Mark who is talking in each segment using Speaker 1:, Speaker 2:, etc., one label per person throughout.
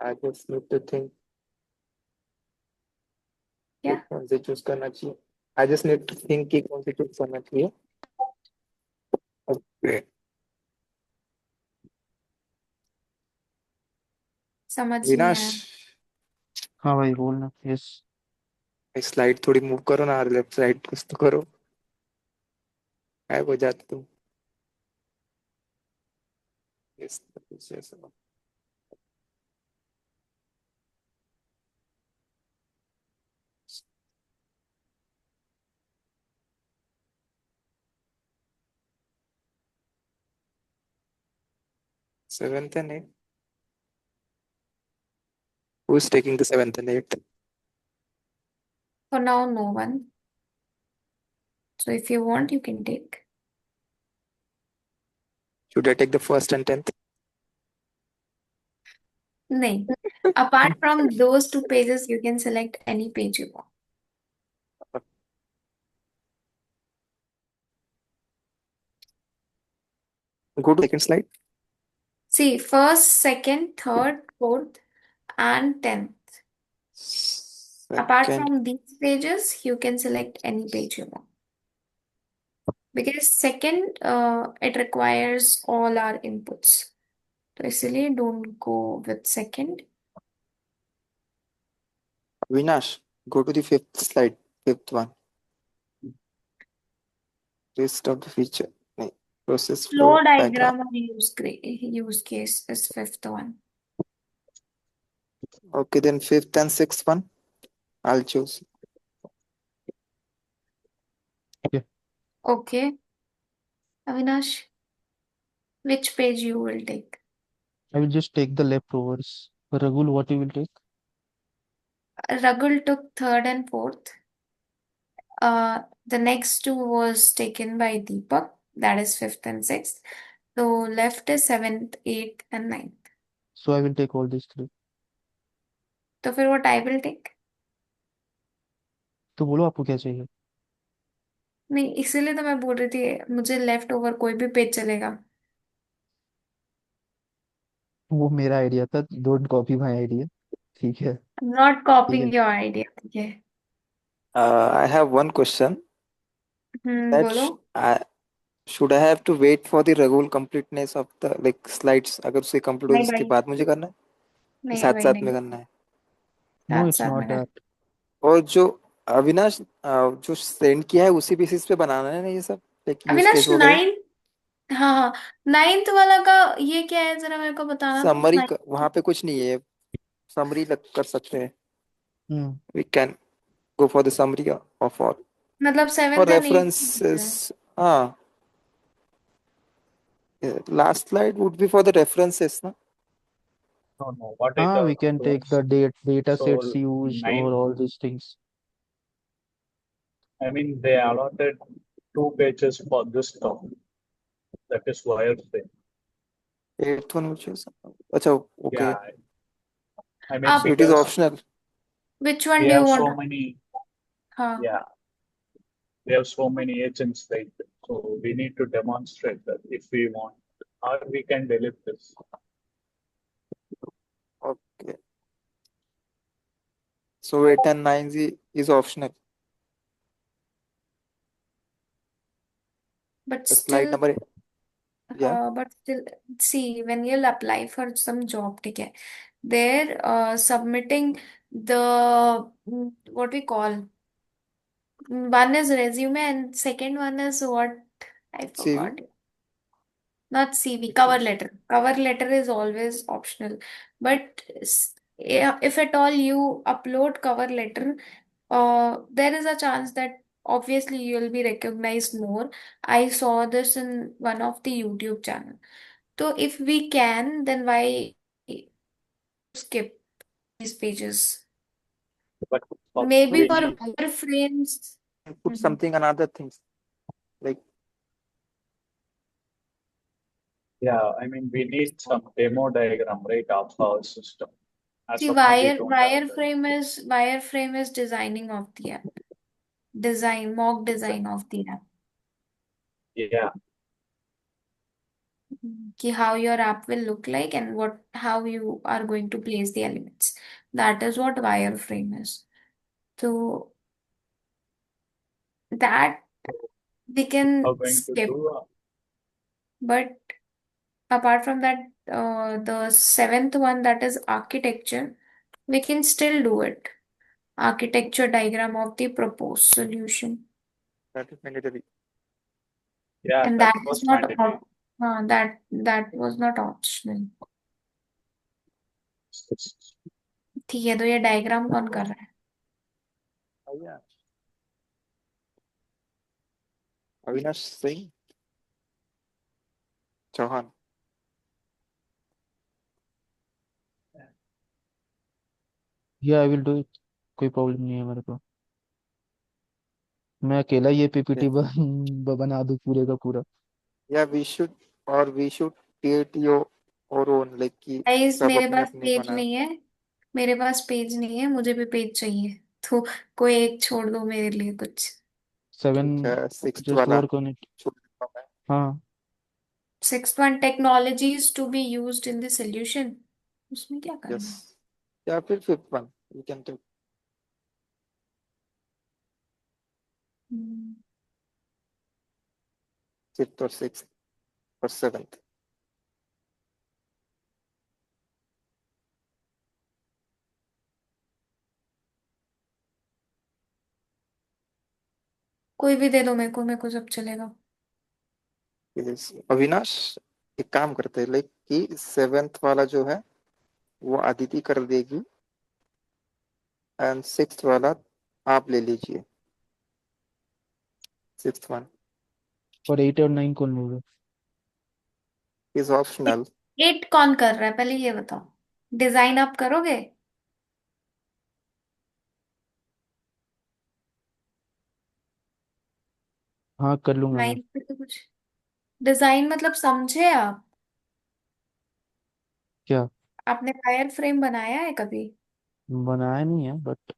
Speaker 1: I just need to think कि
Speaker 2: क्या
Speaker 1: कौन से चूज करना चाहिए. I just need to think कि कौन से चूज करना चाहिए. Okay.
Speaker 2: समझ नहीं
Speaker 1: विनाश,
Speaker 2: आया
Speaker 3: हाँ भाई बोलना. यस.
Speaker 1: स्लाइड थोड़ी मूव करो ना, लेफ्ट साइड कुछ तो करो. गायब हो जाते तुम. Yes, yes. 7th and 8th. Who is taking the 7th and 8th?
Speaker 2: for now no one so if you want you can take
Speaker 1: Should I take the 1st and 10th?
Speaker 2: नहीं apart from those two pages you can select any page you want
Speaker 1: Go to second slide.
Speaker 2: see first second third fourth and 10th apart
Speaker 1: Second.
Speaker 2: from these pages you can select any page you want because second it requires all our inputs तो इसलिए don't go with second
Speaker 1: Vinash, go to the 5th slide. 5th one. List of the feature. No, process
Speaker 2: flow
Speaker 1: flow diagram.
Speaker 2: diagram or use case is fifth one
Speaker 1: Okay, then 5th and 6th one. I'll choose.
Speaker 2: okay Avinash which page you will take
Speaker 3: I will just take the leftovers. Ragul, what you will take?
Speaker 2: Ragul took third and fourth the next two was taken by Deepak that is fifth and sixth so left is seventh eighth and ninth
Speaker 3: So I will take all these three.
Speaker 2: तो फिर what I will take
Speaker 3: तो बोलो आपको क्या चाहिए.
Speaker 2: नहीं इसीलिए तो मैं बोल रही थी मुझे लेफ्ट ओवर कोई भी पेज चलेगा
Speaker 3: वो मेरा आइडिया था. Don't copy my idea. ठीक है.
Speaker 2: नॉट
Speaker 3: ठीक है.
Speaker 2: कॉपिंग योर आइडिया ठीक है
Speaker 1: I have one question. That
Speaker 2: बोलो
Speaker 1: should I have to wait for the regular completeness of the like slides? अगर उसे complete हो
Speaker 2: नहीं
Speaker 1: उसके
Speaker 2: भाई
Speaker 1: बाद मुझे करना है,
Speaker 2: नहीं
Speaker 1: साथ
Speaker 2: भाई
Speaker 1: साथ
Speaker 2: नहीं
Speaker 1: में करना है.
Speaker 3: No,
Speaker 2: साथ
Speaker 3: it's
Speaker 2: साथ
Speaker 3: not
Speaker 2: में कर
Speaker 3: that.
Speaker 1: और जो अविनाश जो सेंड किया है उसी बेसिस पे बनाना है ना ये सब, लाइक यूज केस
Speaker 2: अविनाश
Speaker 1: वगैरह.
Speaker 2: नाइन हाँ हाँ नाइन्थ वाला का ये क्या है जरा मेरे को बताना तो
Speaker 1: समरी
Speaker 2: नाइन्थ
Speaker 1: वहां पे कुछ नहीं है. समरी कर सकते हैं.
Speaker 3: Hmm.
Speaker 1: We can go for the summary of all.
Speaker 2: मतलब
Speaker 1: For
Speaker 2: seventh and
Speaker 1: references, last slide would be for the references, na?
Speaker 4: No, no, what I
Speaker 3: We
Speaker 4: thought
Speaker 3: can take
Speaker 4: was,
Speaker 3: the data sets
Speaker 4: so
Speaker 3: used or
Speaker 4: nine,
Speaker 3: all these things.
Speaker 4: I mean, they allotted 2 pages for this topic. That is wireframe.
Speaker 1: 8th one, which is okay.
Speaker 4: Yeah, I mean,
Speaker 1: So it is
Speaker 4: because
Speaker 1: optional.
Speaker 2: which one
Speaker 4: we
Speaker 2: do you
Speaker 4: have
Speaker 2: want
Speaker 4: so many,
Speaker 2: हाँ
Speaker 4: yeah, we have so many agents, right? So we need to demonstrate that if we want, or we can delete this.
Speaker 1: Okay. So 8 and 9 is optional.
Speaker 2: but
Speaker 1: The slide
Speaker 2: still
Speaker 1: number, yeah.
Speaker 2: but still see when you'll apply for some job ठीक है they're submitting the what we call one is resume and second one is what I
Speaker 1: CV.
Speaker 2: forgot not CV,
Speaker 4: Which
Speaker 2: cover
Speaker 4: one?
Speaker 2: letter. Cover letter is always optional. But yeah, if at all you upload cover letter, there is a chance that obviously you'll be recognized more. I saw this in one of the YouTube channel. So if we can, then why skip these pages?
Speaker 4: But
Speaker 2: Maybe
Speaker 4: we
Speaker 2: for
Speaker 4: need,
Speaker 2: wireframes.
Speaker 1: Put
Speaker 2: Mhm.
Speaker 1: something another things like
Speaker 4: yeah, I mean, we need some demo diagram, right, of our system. As
Speaker 2: See,
Speaker 4: of now, we don't have that.
Speaker 2: wireframe is designing of the app. Design, mock design of the app.
Speaker 4: Yeah,
Speaker 2: कि how your app will look like and how you are going to place the elements. That is what wireframe is. So that we
Speaker 4: Are
Speaker 2: can
Speaker 4: going to
Speaker 2: skip.
Speaker 4: do
Speaker 2: But apart from that, the seventh one, that is architecture, we can still do it. Architecture diagram of the proposed solution.
Speaker 1: That is mandatory.
Speaker 4: yeah,
Speaker 2: And
Speaker 4: that
Speaker 2: that is
Speaker 4: was
Speaker 2: not
Speaker 4: mandatory.
Speaker 2: that was not optional. ठीक है, तो ये diagram कौन कर रहा है?
Speaker 1: Yeah. Avinash Singh Chauhan.
Speaker 3: या I will do it, कोई प्रॉब्लम नहीं है मेरे को। मैं अकेला ये पीपीटी
Speaker 1: Yes.
Speaker 3: बना दूं पूरे का पूरा।
Speaker 1: Yeah, we should create your own, like कि
Speaker 2: गाइस,
Speaker 1: सब
Speaker 2: मेरे
Speaker 1: अपने
Speaker 2: पास
Speaker 1: अपने
Speaker 2: पेज
Speaker 1: बना.
Speaker 2: नहीं है। मेरे पास पेज नहीं है, मुझे भी पेज चाहिए। तो कोई एक छोड़ दो मेरे लिए कुछ।
Speaker 3: 7
Speaker 1: ठीक है, सिक्स्थ
Speaker 3: जस्ट
Speaker 1: वाला
Speaker 3: वर्क ऑन इट।
Speaker 1: छोड़ देता हूँ मैं.
Speaker 3: हाँ,
Speaker 2: sixth one, technologies to be used in the solution. उसमें क्या
Speaker 1: यस,
Speaker 2: करना है?
Speaker 1: या फिर fifth one you can take.
Speaker 2: Hmm,
Speaker 1: fifth और सिक्स्थ और सेवेंथ.
Speaker 2: कोई भी दे दो मेरे को सब चलेगा।
Speaker 1: अविनाश, एक काम करते हैं, लाइक कि सेवेंथ वाला जो है वो अदिति कर देगी एंड सिक्स्थ वाला आप ले लीजिए. सिक्स्थ वन
Speaker 3: और 8 और 9 कौन लोगे?
Speaker 1: Is optional.
Speaker 2: एट कौन कर रहा है, पहले ये बताओ। डिजाइन आप करोगे?
Speaker 3: हाँ, कर लूंगा मैं।
Speaker 2: नाइन्थ पे तो कुछ डिजाइन मतलब समझे आप?
Speaker 3: क्या?
Speaker 2: आपने वायर फ्रेम बनाया है कभी?
Speaker 3: बनाया नहीं है बट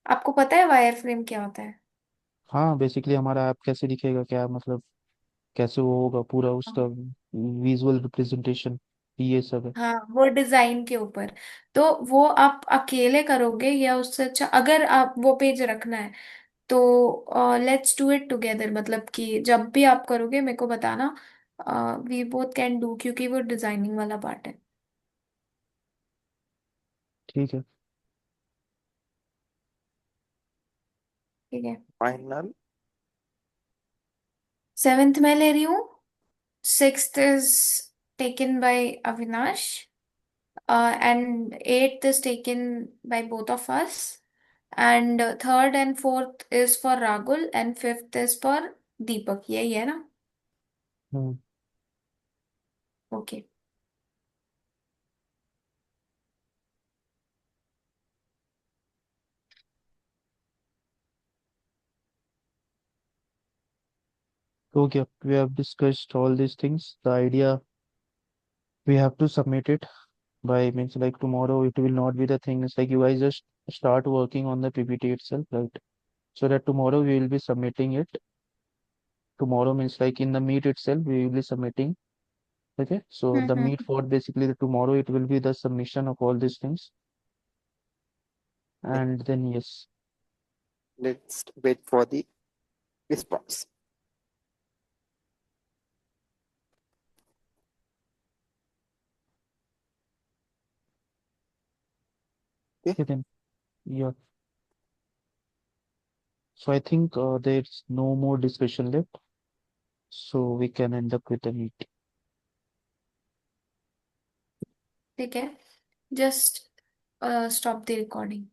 Speaker 2: आपको पता है वायर फ्रेम क्या होता है?
Speaker 3: हाँ, बेसिकली हमारा ऐप कैसे दिखेगा, क्या मतलब कैसे वो होगा पूरा उसका विजुअल रिप्रेजेंटेशन, ये सब है।
Speaker 2: हाँ, वो डिजाइन के ऊपर। तो वो आप अकेले करोगे या उससे अच्छा, अगर आप वो पेज रखना है तो लेट्स डू इट टुगेदर। मतलब कि जब भी आप करोगे मेरे को बताना। वी बोथ कैन डू, क्योंकि वो डिजाइनिंग वाला पार्ट है।
Speaker 3: ठीक है।
Speaker 2: ठीक है।
Speaker 1: फाइनल.
Speaker 2: सेवेंथ मैं ले रही हूँ। Sixth is taken by Avinash, and eighth is taken by both of us, and third and fourth is for Ragul, and fifth is for Deepak। यही है ना?
Speaker 3: हम्म।
Speaker 2: ओके।
Speaker 3: तो क्या, we have discussed all these things, the idea we have to submit it by means like tomorrow it will not be the thing. It's like you guys just start working on the PPT itself, right? So that tomorrow we will be submitting it. Tomorrow means like in the meet itself we will be submitting. Okay, so the meet
Speaker 2: hmm.
Speaker 3: for basically the tomorrow it will be the submission of all these things, and then yes.
Speaker 1: Let's wait for the response. Okay.
Speaker 3: Okay, then yeah. So I think there's no more discussion left, so we can end up with the meet.
Speaker 2: ठीक है, just stop the recording.